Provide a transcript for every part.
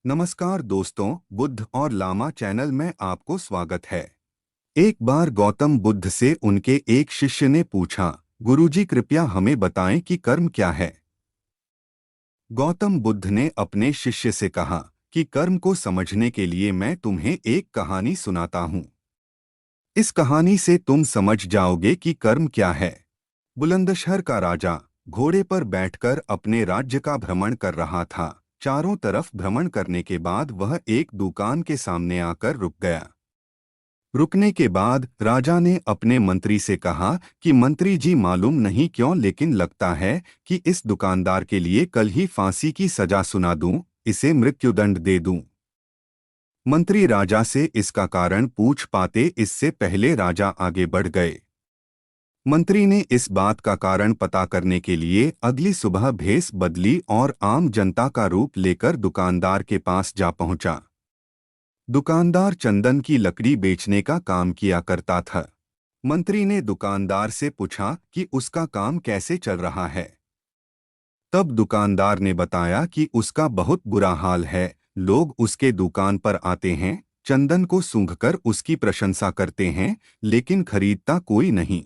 नमस्कार दोस्तों, बुद्ध और लामा चैनल में आपको स्वागत है। एक बार गौतम बुद्ध से उनके एक शिष्य ने पूछा, गुरुजी कृपया हमें बताएं कि कर्म क्या है। गौतम बुद्ध ने अपने शिष्य से कहा कि कर्म को समझने के लिए मैं तुम्हें एक कहानी सुनाता हूँ। इस कहानी से तुम समझ जाओगे कि कर्म क्या है। बुलंदशहर का राजा घोड़े पर बैठकर अपने राज्य का भ्रमण कर रहा था। चारों तरफ भ्रमण करने के बाद वह एक दुकान के सामने आकर रुक गया। रुकने के बाद राजा ने अपने मंत्री से कहा कि मंत्री जी, मालूम नहीं क्यों लेकिन लगता है कि इस दुकानदार के लिए कल ही फांसी की सजा सुना दूं, इसे मृत्युदंड दे दूं। मंत्री राजा से इसका कारण पूछ पाते इससे पहले राजा आगे बढ़ गए। मंत्री ने इस बात का कारण पता करने के लिए अगली सुबह भेष बदली और आम जनता का रूप लेकर दुकानदार के पास जा पहुंचा। दुकानदार चंदन की लकड़ी बेचने का काम किया करता था। मंत्री ने दुकानदार से पूछा कि उसका काम कैसे चल रहा है। तब दुकानदार ने बताया कि उसका बहुत बुरा हाल है। लोग उसके दुकान पर आते हैं, चंदन को सूंघकर उसकी प्रशंसा करते हैं, लेकिन खरीदता कोई नहीं।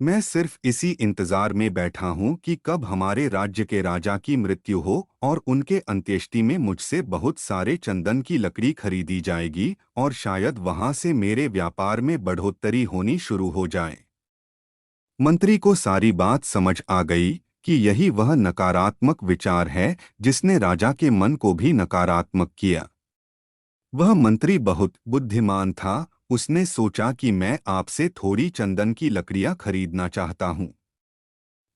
मैं सिर्फ इसी इंतजार में बैठा हूं कि कब हमारे राज्य के राजा की मृत्यु हो और उनके अंत्येष्टि में मुझसे बहुत सारे चंदन की लकड़ी खरीदी जाएगी और शायद वहां से मेरे व्यापार में बढ़ोतरी होनी शुरू हो जाए। मंत्री को सारी बात समझ आ गई कि यही वह नकारात्मक विचार है जिसने राजा के मन को भी नकारात्मक किया। वह मंत्री बहुत बुद्धिमान था। उसने सोचा कि मैं आपसे थोड़ी चंदन की लकड़ियां खरीदना चाहता हूं।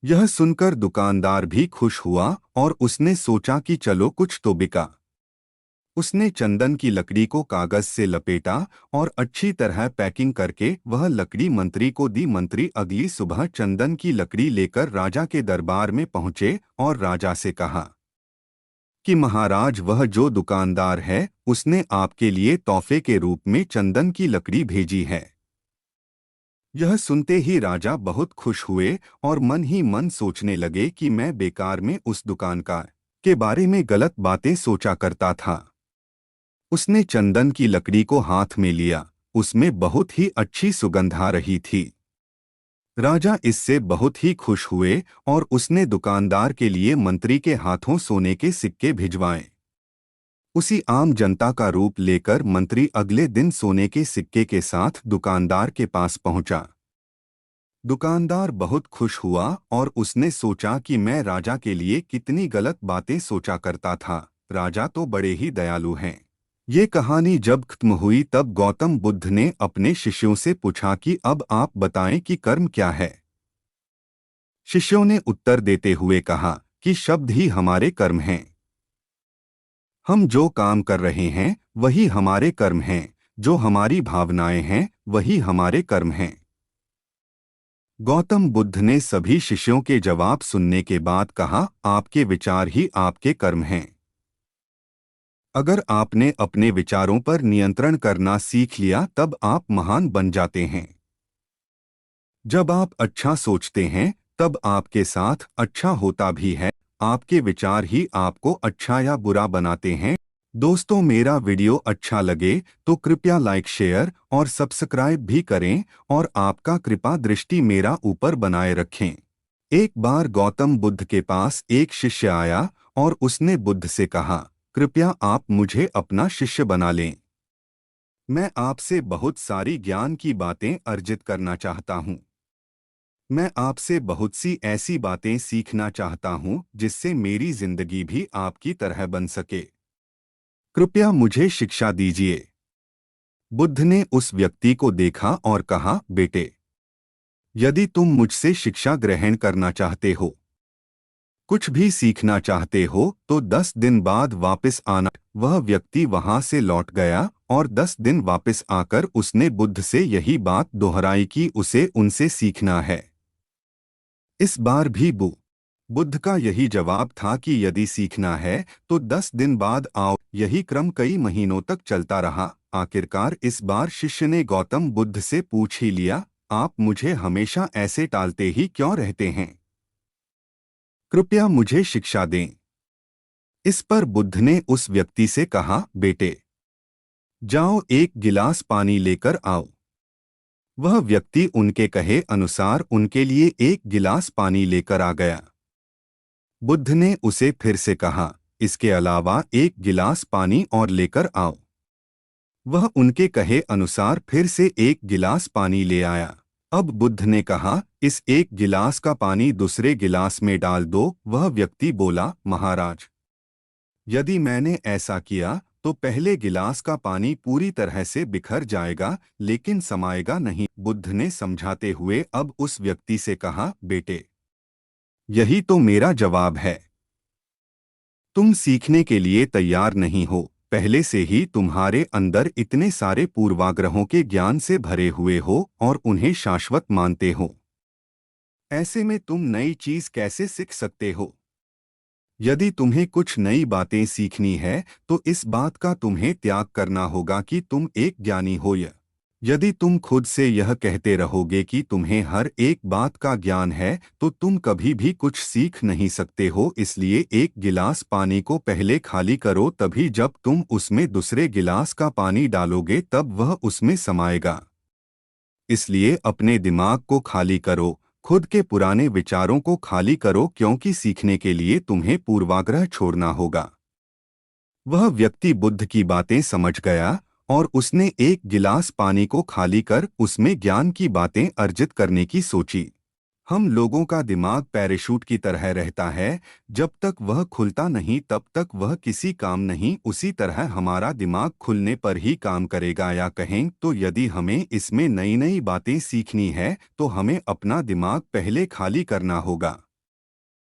यह सुनकर दुकानदार भी खुश हुआ और उसने सोचा कि चलो कुछ तो बिका। उसने चंदन की लकड़ी को कागज से लपेटा और अच्छी तरह पैकिंग करके वह लकड़ी मंत्री को दी। मंत्री अगली सुबह चंदन की लकड़ी लेकर राजा के दरबार में पहुंचे और राजा से कहा कि महाराज, वह जो दुकानदार है उसने आपके लिए तोहफे के रूप में चंदन की लकड़ी भेजी है। यह सुनते ही राजा बहुत खुश हुए और मन ही मन सोचने लगे कि मैं बेकार में उस दुकान का के बारे में गलत बातें सोचा करता था। उसने चंदन की लकड़ी को हाथ में लिया। उसमें बहुत ही अच्छी सुगंध आ रही थी। राजा इससे बहुत ही खुश हुए और उसने दुकानदार के लिए मंत्री के हाथों सोने के सिक्के भिजवाए। उसी आम जनता का रूप लेकर मंत्री अगले दिन सोने के सिक्के के साथ दुकानदार के पास पहुंचा। दुकानदार बहुत खुश हुआ और उसने सोचा कि मैं राजा के लिए कितनी गलत बातें सोचा करता था। राजा तो बड़े ही दयालु हैं। ये कहानी जब खत्म हुई तब गौतम बुद्ध ने अपने शिष्यों से पूछा कि अब आप बताएं कि कर्म क्या है। शिष्यों ने उत्तर देते हुए कहा कि शब्द ही हमारे कर्म हैं। हम जो काम कर रहे हैं वही हमारे कर्म हैं। जो हमारी भावनाएं हैं वही हमारे कर्म हैं। गौतम बुद्ध ने सभी शिष्यों के जवाब सुनने के बाद कहा, आपके विचार ही आपके कर्म हैं। अगर आपने अपने विचारों पर नियंत्रण करना सीख लिया तब आप महान बन जाते हैं। जब आप अच्छा सोचते हैं तब आपके साथ अच्छा होता भी है। आपके विचार ही आपको अच्छा या बुरा बनाते हैं। दोस्तों, मेरा वीडियो अच्छा लगे तो कृपया लाइक, शेयर और सब्सक्राइब भी करें और आपका कृपा दृष्टि मेरा ऊपर बनाए रखें। एक बार गौतम बुद्ध के पास एक शिष्य आया और उसने बुद्ध से कहा, कृपया आप मुझे अपना शिष्य बना लें। मैं आपसे बहुत सारी ज्ञान की बातें अर्जित करना चाहता हूँ। मैं आपसे बहुत सी ऐसी बातें सीखना चाहता हूँ जिससे मेरी जिंदगी भी आपकी तरह बन सके। कृपया मुझे शिक्षा दीजिए। बुद्ध ने उस व्यक्ति को देखा और कहा, बेटे, यदि तुम मुझसे शिक्षा ग्रहण करना चाहते हो, कुछ भी सीखना चाहते हो तो 10 दिन बाद वापस आना। वह व्यक्ति वहां से लौट गया और 10 दिन वापस आकर उसने बुद्ध से यही बात दोहराई कि उसे उनसे सीखना है। इस बार भी बुद्ध का यही जवाब था कि यदि सीखना है तो 10 दिन बाद आओ। यही क्रम कई महीनों तक चलता रहा। आखिरकार इस बार शिष्य ने गौतम बुद्ध से पूछ ही लिया, आप मुझे हमेशा ऐसे टालते ही क्यों रहते हैं? कृपया मुझे शिक्षा दें। इस पर बुद्ध ने उस व्यक्ति से कहा, बेटे जाओ एक गिलास पानी लेकर आओ। वह व्यक्ति उनके कहे अनुसार उनके लिए एक गिलास पानी लेकर आ गया। बुद्ध ने उसे फिर से कहा, इसके अलावा एक गिलास पानी और लेकर आओ। वह उनके कहे अनुसार फिर से एक गिलास पानी ले आया। अब बुद्ध ने कहा, इस एक गिलास का पानी दूसरे गिलास में डाल दो। वह व्यक्ति बोला, महाराज यदि मैंने ऐसा किया तो पहले गिलास का पानी पूरी तरह से बिखर जाएगा लेकिन समाएगा नहीं। बुद्ध ने समझाते हुए अब उस व्यक्ति से कहा, बेटे यही तो मेरा जवाब है। तुम सीखने के लिए तैयार नहीं हो। पहले से ही तुम्हारे अंदर इतने सारे पूर्वाग्रहों के ज्ञान से भरे हुए हो और उन्हें शाश्वत मानते हो। ऐसे में तुम नई चीज कैसे सीख सकते हो? यदि तुम्हें कुछ नई बातें सीखनी है तो इस बात का तुम्हें त्याग करना होगा कि तुम एक ज्ञानी हो। यदि तुम खुद से यह कहते रहोगे कि तुम्हें हर एक बात का ज्ञान है तो तुम कभी भी कुछ सीख नहीं सकते हो। इसलिए एक गिलास पानी को पहले खाली करो, तभी जब तुम उसमें दूसरे गिलास का पानी डालोगे तब वह उसमें समाएगा। इसलिए अपने दिमाग को खाली करो, खुद के पुराने विचारों को खाली करो, क्योंकि सीखने के लिए तुम्हें पूर्वाग्रह छोड़ना होगा। वह व्यक्ति बुद्ध की बातें समझ गया और उसने एक गिलास पानी को खाली कर उसमें ज्ञान की बातें अर्जित करने की सोची। हम लोगों का दिमाग पैराशूट की तरह रहता है, जब तक वह खुलता नहीं तब तक वह किसी काम नहीं। उसी तरह हमारा दिमाग खुलने पर ही काम करेगा। या कहें तो यदि हमें इसमें नई नई बातें सीखनी है तो हमें अपना दिमाग पहले खाली करना होगा।